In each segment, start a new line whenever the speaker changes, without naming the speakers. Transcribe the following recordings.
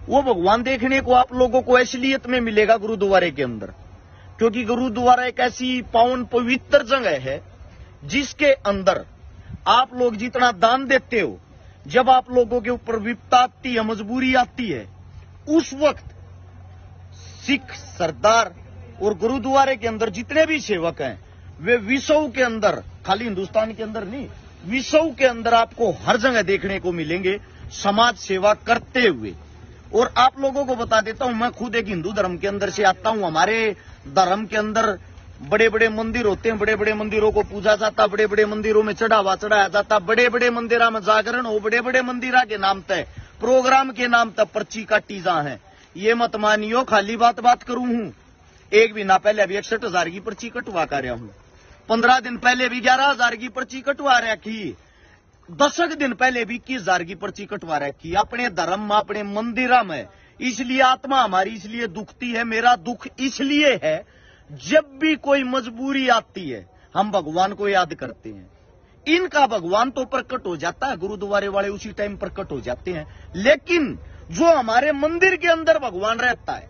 वो भगवान देखने को आप लोगों को असलियत में मिलेगा गुरुद्वारे के अंदर, क्योंकि गुरुद्वारा एक ऐसी पावन पवित्र जगह है जिसके अंदर आप लोग जितना दान देते हो, जब आप लोगों के ऊपर विपदा आती है, मजबूरी आती है, उस वक्त सिख सरदार और गुरुद्वारे के अंदर जितने भी सेवक हैं वे विश्व के अंदर, खाली हिंदुस्तान के अंदर नहीं, विश्व के अंदर आपको हर जगह देखने को मिलेंगे समाज सेवा करते हुए। और आप लोगों को बता देता हूं, मैं खुद एक हिंदू धर्म के अंदर से आता हूं। हमारे धर्म के अंदर बड़े बड़े मंदिर होते हैं, बड़े बड़े मंदिरों को पूजा जाता, बड़े बड़े मंदिरों में चढ़ावा चढ़ाया जाता, बड़े बड़े मंदिरों में जागरण हो, बड़े बड़े मंदिरा के नाम तय प्रोग्राम के नाम तक पर्ची काटी जा है। ये मत मानियो खाली बात करूं हूं। एक महीना पहले अभी 61,000 की पर्ची कटवा कर रहा हूं, 15 दिन पहले भी 11,000 की पर्ची कटवा रखी, 10 दिन पहले भी 21,000 की पर्ची कटवा रखी। अपने धर्म में, अपने मंदिर में, इसलिए आत्मा हमारी इसलिए दुखती है। मेरा दुख इसलिए है, जब भी कोई मजबूरी आती है हम भगवान को याद करते हैं। इनका भगवान तो प्रकट हो जाता है, गुरुद्वारे वाले उसी टाइम प्रकट हो जाते हैं, लेकिन जो हमारे मंदिर के अंदर भगवान रहता है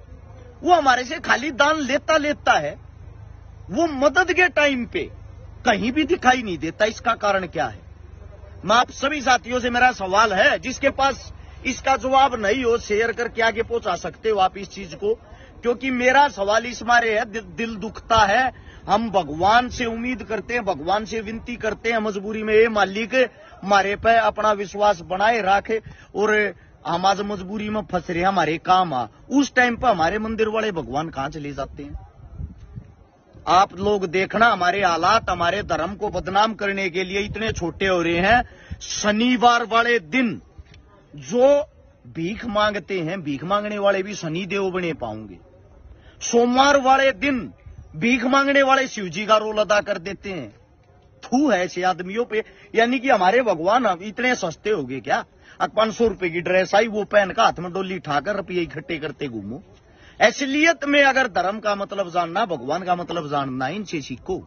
वो हमारे से खाली दान लेता है, वो मदद के टाइम पे कहीं भी दिखाई नहीं देता। इसका कारण क्या है? मैं आप सभी साथियों से मेरा सवाल है, जिसके पास इसका जवाब नहीं हो शेयर करके आगे पहुंचा सकते हो आप इस चीज को, क्योंकि मेरा सवाल इस मारे है, दिल दुखता है। हम भगवान से उम्मीद करते हैं, भगवान से विनती करते हैं मजबूरी में, ये मालिक हमारे पे अपना विश्वास बनाए रखे, और हम आज मजबूरी में फंस रहे, हमारे काम आ। उस टाइम पर हमारे मंदिर वाले भगवान कहां चले जाते हैं? आप लोग देखना, हमारे हालात हमारे धर्म को बदनाम करने के लिए इतने छोटे हो रहे हैं। शनिवार वाले दिन जो भीख मांगते हैं, भीख मांगने वाले भी शनिदेव बने पाओगे। सोमवार वाले दिन भीख मांगने वाले शिवजी का रोल अदा कर देते हैं। थू है ऐसे आदमियों पे। यानी कि हमारे भगवान इतने सस्ते हो गए क्या? 500 रुपए की ड्रेस आई, वो पहन का हाथ में डोली ठाकर रुपये इकट्ठे करते घूमो। असलियत में अगर धर्म का मतलब जानना, भगवान का मतलब जानना, इनसे सीखो।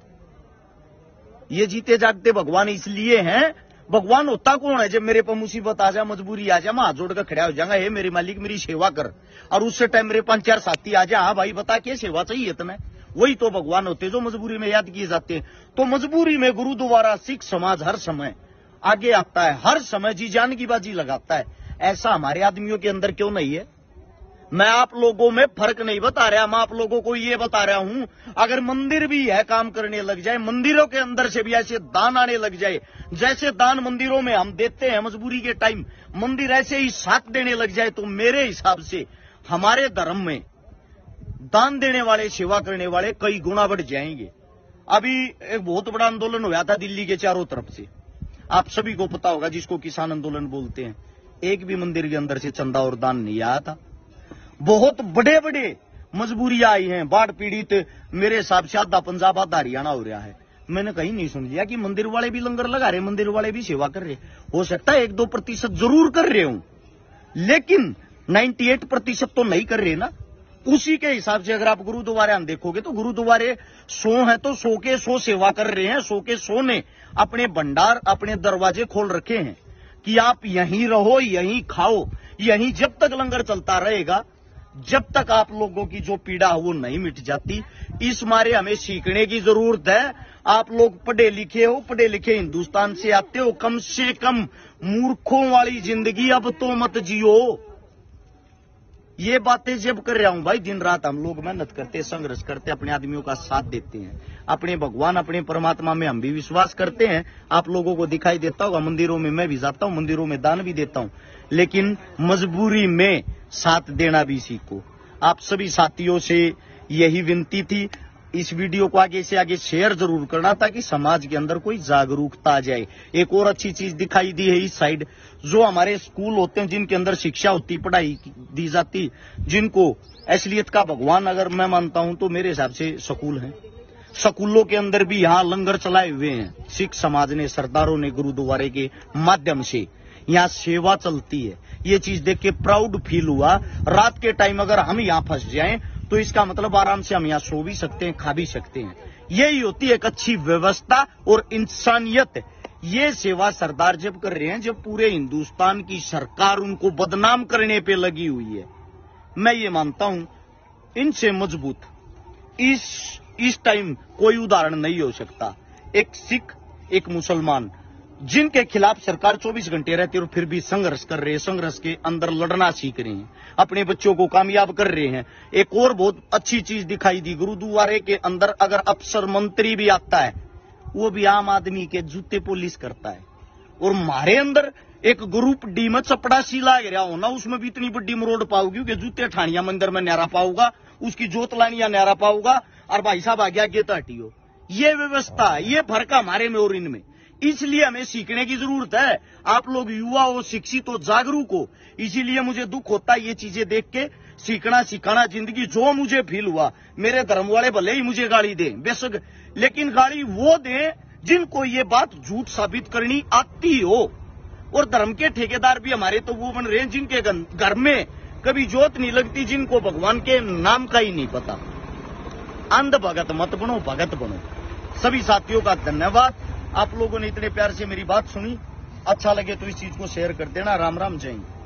ये जीते जागते भगवान इसलिए हैं। भगवान होता कौन है? जब मेरे पर मुसीबत आ जाए, मजबूरी आ जाए, मैं हाथ जोड़ कर खड़ा हो जाऊंगा, हे मेरे मालिक मेरी सेवा कर। और उससे टाइम मेरे 5-4 साथी आ जाए, हाँ भाई बता क्या सेवा चाहिए इतना, वही तो भगवान होते जो मजबूरी में याद किए जाते हैं। तो मजबूरी में गुरुद्वारा सिख समाज हर समय आगे आता है, हर समय जी जान की बाजी लगाता है। ऐसा हमारे आदमियों के अंदर क्यों नहीं है? मैं आप लोगों में फर्क नहीं बता रहा, मैं आप लोगों को ये बता रहा हूं, अगर मंदिर भी है काम करने लग जाए, मंदिरों के अंदर से भी ऐसे दान आने लग जाए, जैसे दान मंदिरों में हम देते हैं मजबूरी के टाइम, मंदिर ऐसे ही साथ देने लग जाए, तो मेरे हिसाब से हमारे धर्म में दान देने वाले, सेवा करने वाले कई गुना बढ़ जाएंगे। अभी एक बहुत बड़ा आंदोलन हुआ था दिल्ली के चारों तरफ से, आप सभी को पता होगा, जिसको किसान आंदोलन बोलते हैं। एक भी मंदिर के अंदर से चंदा और दान नहीं आया था। बहुत बड़े बड़े मजबूरियां आई हैं, बाढ़ पीड़ित, मेरे हिसाब से आधा पंजाब आधा हरियाणा हो रहा है। मैंने कहीं नहीं सुन लिया कि मंदिर वाले भी लंगर लगा रहे, मंदिर वाले भी सेवा कर रहे। हो सकता है 1-2% जरूर कर रहे हूं, लेकिन 98% तो नहीं कर रहे ना। उसी के हिसाब से अगर आप गुरुद्वारे हम देखोगे तो गुरुद्वारे 100 है तो 100 के 100 सेवा कर रहे हैं। 100 के 100 ने अपने भंडार, अपने दरवाजे खोल रखे हैं कि आप यहीं रहो, यहीं खाओ, यहीं जब तक लंगर चलता रहेगा, जब तक आप लोगों की जो पीड़ा है वो नहीं मिट जाती। इस मारे हमें सीखने की जरूरत है। आप लोग पढ़े लिखे हो, पढ़े लिखे हिंदुस्तान से आते हो, कम से कम मूर्खों वाली जिंदगी अब तो मत जियो। ये बातें जब कर रहा हूं भाई, दिन रात हम लोग मेहनत करते, संघर्ष करते, अपने आदमियों का साथ देते हैं, अपने भगवान, अपने परमात्मा में हम भी विश्वास करते हैं। आप लोगों को दिखाई देता होगा, मंदिरों में मैं भी जाता हूं, मंदिरों में दान भी देता हूं, लेकिन मजबूरी में साथ देना भी सीखो। आप सभी साथियों से यही विनती थी। इस वीडियो को आगे से आगे शेयर जरूर करना ताकि समाज के अंदर कोई जागरूकता आ जाए। एक और अच्छी चीज दिखाई दी है इस साइड, जो हमारे स्कूल होते हैं जिनके अंदर शिक्षा होती, पढ़ाई दी जाती, जिनको असलियत का भगवान अगर मैं मानता हूं तो मेरे हिसाब से स्कूल हैं। स्कूलों के अंदर भी यहाँ लंगर चलाए हुए हैं सिख समाज ने, सरदारों ने, गुरुद्वारे के माध्यम से यहाँ सेवा चलती है। ये चीज देख के प्राउड फील हुआ। रात के टाइम अगर हम यहाँ फंस जाएं तो इसका मतलब आराम से हम यहाँ सो भी सकते हैं, खा भी सकते हैं। यही होती है एक अच्छी व्यवस्था और इंसानियत। ये सेवा सरदार जब कर रहे हैं, जब पूरे हिंदुस्तान की सरकार उनको बदनाम करने पे लगी हुई है, मैं ये मानता हूं इनसे मजबूत इस टाइम कोई उदाहरण नहीं हो सकता। एक सिख, एक मुसलमान, जिनके खिलाफ सरकार 24 घंटे रहती है और फिर भी संघर्ष कर रहे हैं, संघर्ष के अंदर लड़ना सीख रहे हैं, अपने बच्चों को कामयाब कर रहे हैं। एक और बहुत अच्छी चीज दिखाई दी, गुरुद्वारे के अंदर अगर अफसर मंत्री भी आता है, वो भी आम आदमी के जूते पुलिस करता है। और हमारे अंदर एक ग्रुप डी में चपड़ासी लाग रहा हो ना, उसमें भी इतनी बड़ी मरोड़ पाओगी कि जूते ठानिया मंदिर में न्यारा पाऊंगा, उसकी जोत लानिया न्यारा पाऊंगा, और भाई साहब आज्ञा के हटियो। ये व्यवस्था, ये फर्क हमारे में और इनमें। इसलिए हमें सीखने की जरूरत है। आप लोग युवा हो, शिक्षित हो, जागरूक हो। इसीलिए मुझे दुख होता है ये चीजें देख के। सीखना सिखाना जिंदगी जो मुझे फील हुआ, मेरे धर्म वाले भले ही मुझे गाली दें बेशक, लेकिन गाली वो दें जिनको ये बात झूठ साबित करनी आती हो। और धर्म के ठेकेदार भी हमारे तो वो बन रहे हैं जिनके घर में कभी जोत नहीं लगती, जिनको भगवान के नाम का ही नहीं पता। अंध भगत मत बनो, भगत बनो। सभी साथियों का धन्यवाद। आप लोगों ने इतने प्यार से मेरी बात सुनी। अच्छा लगे तो इस चीज को शेयर कर देना। राम राम, जय हिंद।